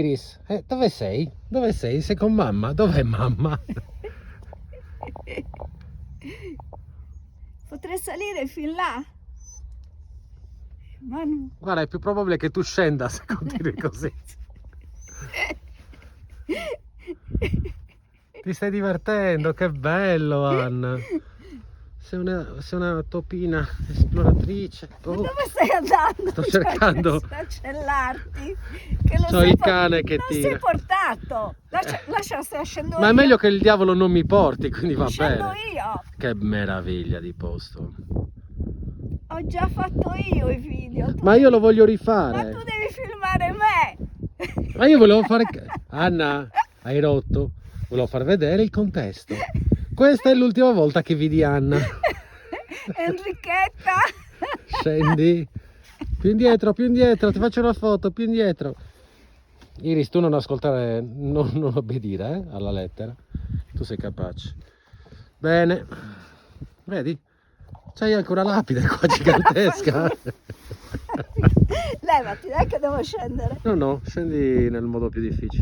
Iris, dove sei? Dove sei? Sei con mamma? Dov'è mamma? Potrei salire fin là? Ma no. Guarda, è più probabile che tu scenda se continui così. Ti stai divertendo, che bello, Anna. Sei una topina esploratrice. Ma Oh, dove stai andando? sto cercando. Cancellarti. Che lo C'ho sei il cane che non tira. sei portato. Lascia, scendo Ma è io. meglio che il diavolo non mi porti, quindi va Scendo bene. io. Che meraviglia di posto. Ho già fatto io i video. Ma io lo voglio Ma rifare. tu devi filmare me. Ma io volevo fare... Anna, hai rotto? Volevo far vedere il contesto. Questa è l'ultima volta che vedi Anna. Enrichetta. Scendi. Più indietro, ti faccio una foto, più indietro. Iris, tu non ascoltare, non obbedire alla lettera. Tu sei capace. Bene. Vedi? C'hai anche una lapide qua gigantesca. Levati, dai che devo scendere. No, scendi nel modo più difficile.